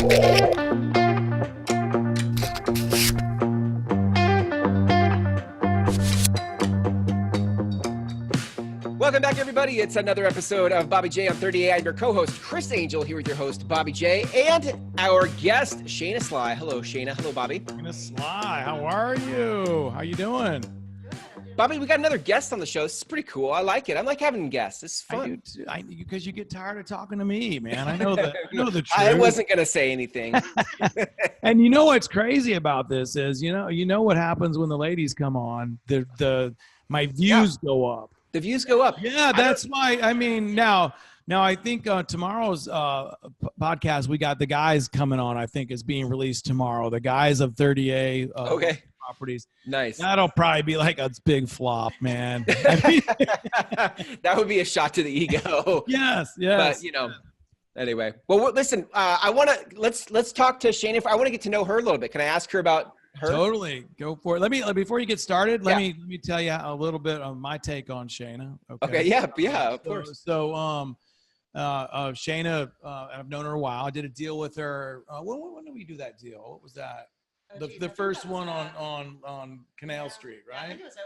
Welcome back, everybody. It's another episode of Bobby J on 30A. I'm your co-host, Chris Angel, here with your host, Bobby J, and our guest, Shaina Sly. Hello, Shaina. Hello, Bobby. Shaina Sly, how are you? How you doing? Bobby, we got another guest on the show. This is pretty cool. I like it. I like having guests. It's fun. I do too. Because you get tired of talking to me, man. I know the truth. I wasn't going to say anything. And you know what's crazy about this is, you know what happens when the ladies come on. My views go up. The views go up. Yeah, that's why. I mean, now I think tomorrow's podcast, we got the guys coming on. I think is being released tomorrow. The guys of 30A. Okay. Properties. Nice. That'll probably be like a big flop, man. That would be a shot to the ego. Yes. But anyway. Well, listen. Let's talk to Shaina. I want to get to know her a little bit. Can I ask her about her? Totally. Go for it. Before you get started, let me tell you a little bit of my take on Shaina. Okay. Yeah. Of course. So Shaina, I've known her a while. I did a deal with her. When did we do that deal? What was that? The first one on Canal Street, right? I think it was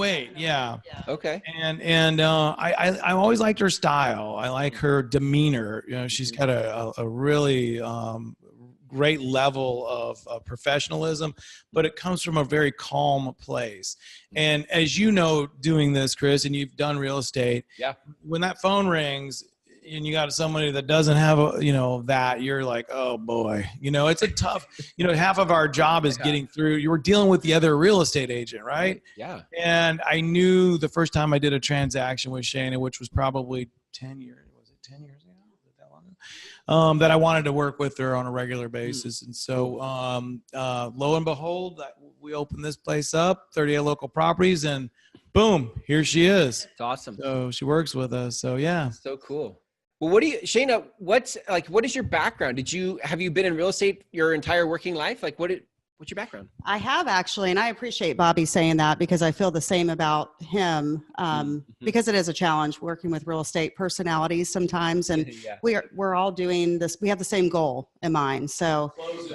08, yeah. Okay. And I always liked her style. I like her demeanor. You know, she's got a really great level of professionalism, but it comes from a very calm place. And as you know, doing this, Chris, and you've done real estate, when that phone rings and you got somebody that doesn't have that, you're like, oh boy, it's a tough, half of our job is getting through. You were dealing with the other real estate agent, right? Yeah. And I knew the first time I did a transaction with Shaina, which was probably 10 years, was it 10 years ago? Was it that long ago? That I wanted to work with her on a regular basis. And so, lo and behold, we opened this place up, 38 local properties, and boom, here she is. It's awesome. So she works with us. So yeah. So cool. Well, Shaina, what is your background? Have you been in real estate your entire working life? Like what's your background? I have actually, and I appreciate Bobby saying that because I feel the same about him because it is a challenge working with real estate personalities sometimes. And we're all doing this. We have the same goal in mind. So Close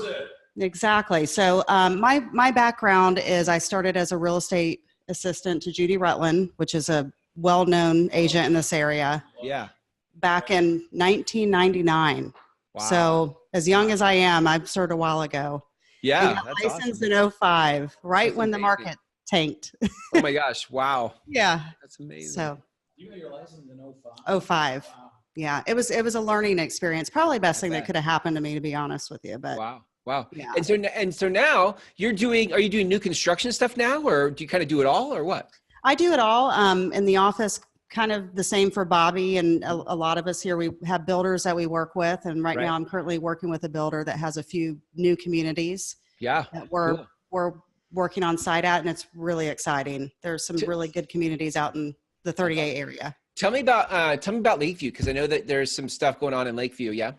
it. Exactly. So my background is I started as a real estate assistant to Judy Rutland, which is a well-known agent in this area. Yeah. Back in 1999. Wow. So as young as I am, I've served a while ago. Yeah. That's licensed in 2005, right That's when amazing. The market tanked. Oh my gosh. Wow. Yeah. That's amazing. So You got your license in 2005? 2005. Wow. Yeah. It was a learning experience. Probably the best thing that could have happened to me, to be honest with you. But Wow. Yeah. And so now are you doing new construction stuff now, or do you kind of do it all, or what? I do it all in the office, kind of the same for Bobby and a lot of us here. We have builders that we work with. And right now I'm currently working with a builder that has a few new communities that we're working on site at. And it's really exciting. There's some really good communities out in the 38 area. Tell me about Lakeview, because I know that there's some stuff going on in Lakeview. Yeah.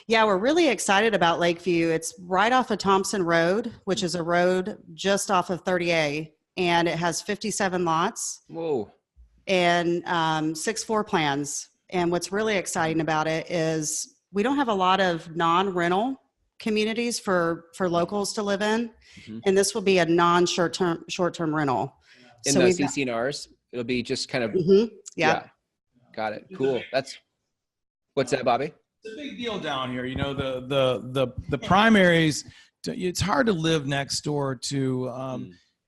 Yeah, we're really excited about Lakeview. It's right off of Thompson Road, which is a road just off of 30A. And it has 57 lots. Whoa. And 6 floor plans. And what's really exciting about it is we don't have a lot of non-rental communities for locals to live in. Mm-hmm. And this will be a non-short-term rental. In the CC&Rs, it'll be just kind of. Mm-hmm. Yeah. Got it. Cool. What's that, Bobby? It's a big deal down here. The primaries, it's hard to live next door to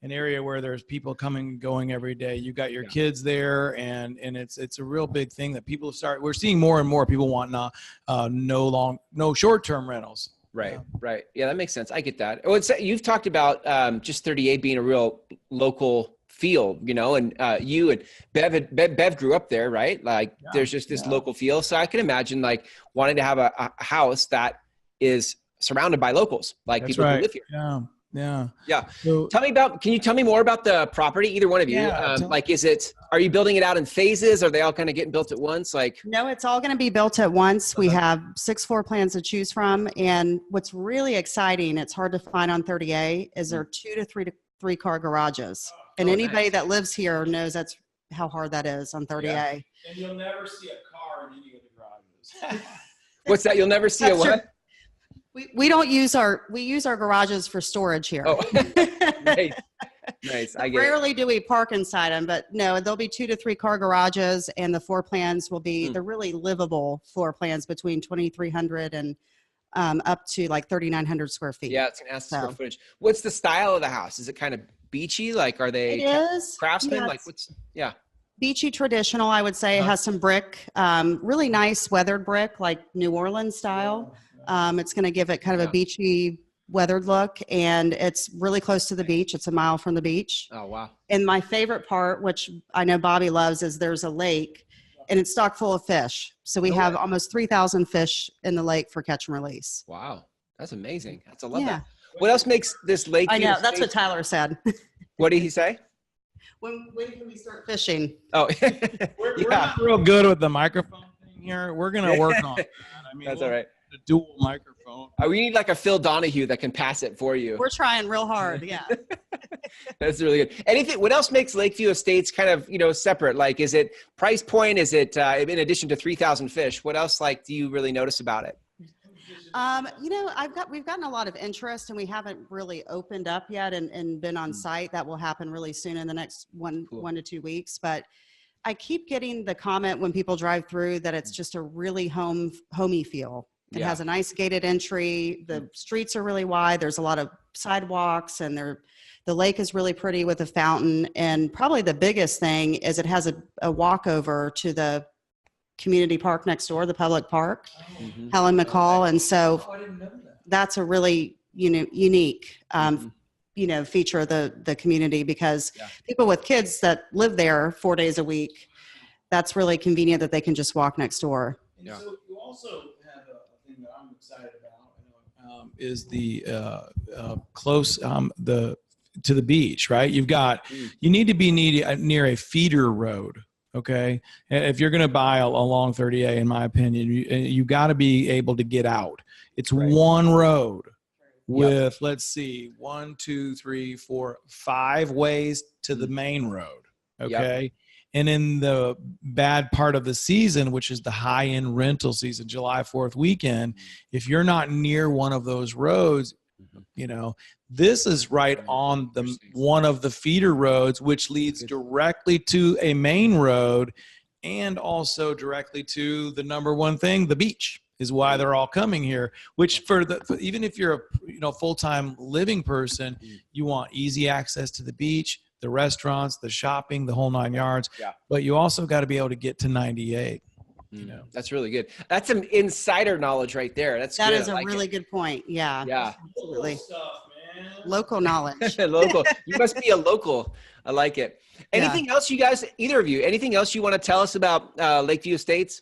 an area where there's people coming and going every day. You got your kids there, and it's a real big thing that people we're seeing more and more people want no short-term rentals. Right. Yeah, that makes sense. I get that. You've talked about just 38 being a real local feel, and you and Bev grew up there, right? Like there's just this local feel. So I can imagine like wanting to have a house that is surrounded by locals, like people who live here. Yeah. So, can you tell me more about the property? Either one of you. Are you building it out in phases? Are they all kind of getting built at once? No, it's all going to be built at once. We have 6 floor plans to choose from. And what's really exciting, it's hard to find on 30A, is there are 2 to 3 car garages. And anybody that lives here knows that's how hard that is on 30A. And you'll never see a car in any of the garages. What's that? You'll never see a what? We use our garages for storage here. Oh, nice. Nice. I get Rarely do we park inside them, but no, there'll be 2 to 3 car garages, and the floor plans will be, they're really livable floor plans between 2,300 and up to like 3,900 square feet. Yeah, it's an ask square footage. What's the style of the house? Is it kind of beachy? Like, are they craftsmen? Yeah, like, beachy traditional, I would say. It has some brick, really nice weathered brick, like New Orleans style. It's going to give it kind of a beachy weathered look, and it's really close to the beach. It's a mile from the beach. Oh, wow. And my favorite part, which I know Bobby loves, is there's a lake, and it's stocked full of fish. So we have almost 3,000 fish in the lake for catch and release. Wow. That's amazing. I love that. What else makes this lake? I know. That's what Tyler said. What did he say? When can we start fishing? Oh, we're not real good with the microphone thing here. We're going to work on that. I mean, that's all right. A dual microphone. We need like a Phil Donahue that can pass it for you. We're trying real hard. Yeah. That's really good. What else makes Lakeview Estates kind of, separate? Like, is it price point? Is it, in addition to 3,000 fish, what else do you really notice about it? We've gotten a lot of interest, and we haven't really opened up yet and been on site. That will happen really soon in the next 1 to 2 weeks. But I keep getting the comment when people drive through that it's just a really homey feel. It has a nice gated entry. The streets are really wide. There's a lot of sidewalks, and the lake is really pretty with a fountain. And probably the biggest thing is it has a walkover to the community park next door, the public park, Helen McCall. And so that's a really, unique, feature of the community, because people with kids that live there 4 days a week, that's really convenient that they can just walk next door. And so you also have a thing that I'm excited about, is the close to the beach, right? You need to be near a feeder road. Okay. If you're going to buy along 30A, in my opinion, you got to be able to get out. It's one road with, let's see, 1, 2, 3, 4, 5 ways to the main road. Okay. And in the bad part of the season, which is the high end rental season, July 4th weekend, if you're not near one of those roads, this is right on one of the feeder roads, which leads directly to a main road, and also directly to the number one thing, the beach, is why they're all coming here. Which even if you're a full-time living person, you want easy access to the beach, the restaurants, the shopping, the whole 9 yards. But you also got to be able to get to 98. That's really good. That's some insider knowledge right there. That is a really good point. Yeah. Absolutely. Local knowledge. Local. You must be a local. I like it. Anything else, you guys, either of you, anything else you want to tell us about Lakeview Estates?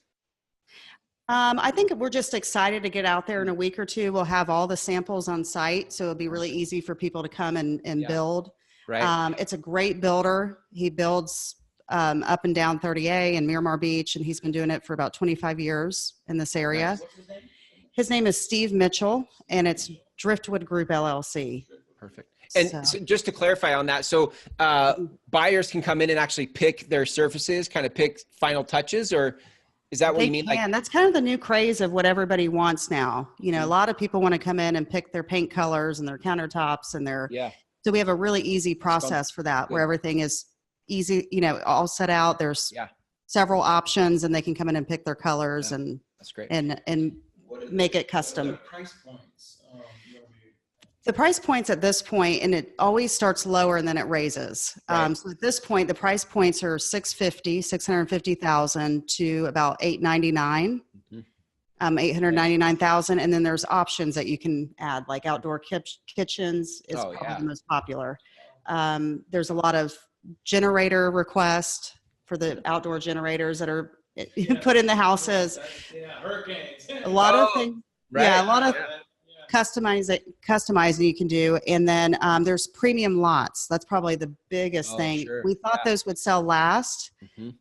I think we're just excited to get out there in a week or two. We'll have all the samples on site, so it'll be really easy for people to come and build. Right. It's a great builder. He builds up and down 30A and Miramar Beach, and he's been doing it for about 25 years in this area. What's his name? His name is Steve Mitchell, and it's Driftwood Group LLC. Perfect. And so just to clarify on that, so buyers can come in and actually pick their surfaces, kind of pick final touches, or is that what you mean? That's kind of the new craze of what everybody wants now. A lot of people want to come in and pick their paint colors and their countertops and so we have a really easy process for that, where everything is easy, all set out. There's several options, and they can come in and pick their colors and that's great. And make it custom. What are the price points? The price points at this point, and it always starts lower and then it raises. So at this point, the price points are $650,000 to about $899,000, $899,000, and then there's options that you can add, like outdoor kitchens is probably the most popular. There's a lot of generator requests for the outdoor generators that are put in the houses. Hurricanes. A lot of things. A lot of customizing you can do. And then there's premium lots. That's probably the biggest thing. Sure. We thought those would sell last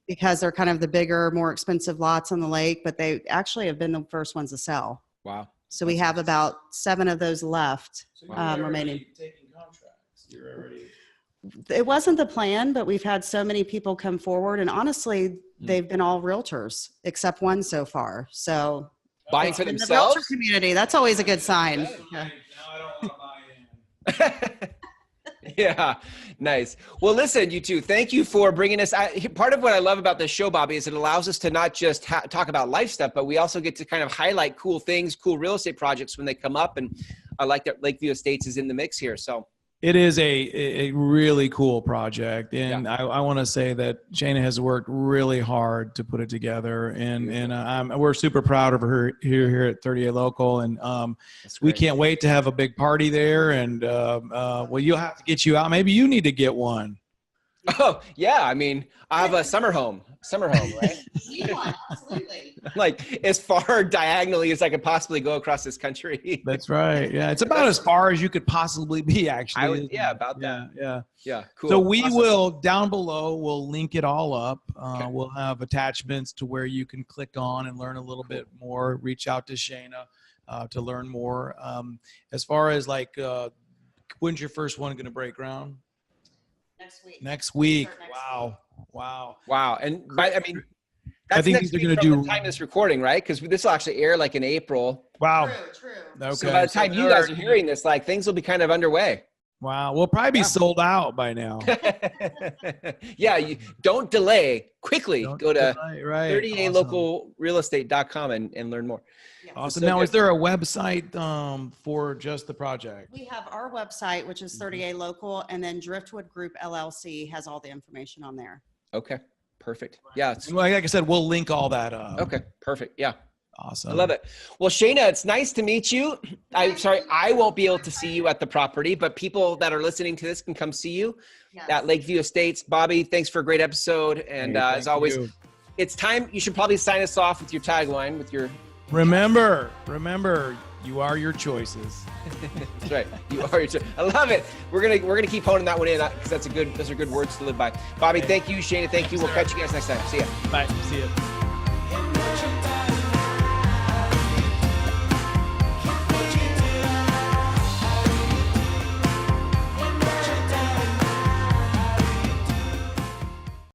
because they're kind of the bigger, more expensive lots on the lake, but they actually have been the first ones to sell. Wow. So we have about 7 of those left remaining. Taking contracts. You're already... It wasn't the plan, but we've had so many people come forward, and honestly, they've been all realtors except one so far. So buying for themselves. The realtor community. That's always a good sign. Yeah. Now I don't want to buy in. Yeah, nice. Well, listen, you two, thank you for bringing us. Part of what I love about this show, Bobby, is it allows us to not just talk about life stuff, but we also get to kind of highlight cool things, cool real estate projects when they come up. And I like that Lakeview Estates is in the mix here. So it is a really cool project. And I want to say that Shaina has worked really hard to put it together. And we're super proud of her here at 38 Local. And we can't wait to have a big party there. And well, you'll have to get you out. Maybe you need to get one. Oh, yeah. I mean, I have a summer home, right? Yeah, absolutely. Like as far diagonally as I could possibly go across this country. That's right. Yeah. It's about as far as you could possibly be, actually. About that. Yeah. Cool. So we will, down below, we'll link it all up. We'll have attachments to where you can click on and learn a little bit more, reach out to Shaina to learn more. As far as like, when's your first one going to break ground? Next week. Wow. And I think these are going to do the time this recording, right? Because this will actually air like in April. Wow. True. Okay. So by the time you guys are hearing this, like things will be kind of underway. Wow. We'll probably be sold out by now. Yeah. You don't delay. Quickly go to 38localrealestate.com and learn more. Yeah. Awesome. Now, is there a website for just the project? We have our website, which is 38 Local, and then Driftwood Group LLC has all the information on there. Okay. Perfect. Yeah. Like I said, we'll link all that up. Okay. Perfect. Yeah. Awesome. I love it. Well, Shaina, it's nice to meet you. I'm sorry, I won't be able to see you at the property, but people that are listening to this can come see you at Lakeview Estates. Bobby, thanks for a great episode. And as always, it's time. You should probably sign us off with your tagline, with your... Remember, you are your choices. That's right. You are your choices. I love it. We're gonna keep honing that one in because those are good words to live by. Bobby, thank you. Shaina, thank you. We'll catch you guys next time. See ya. Bye. See ya.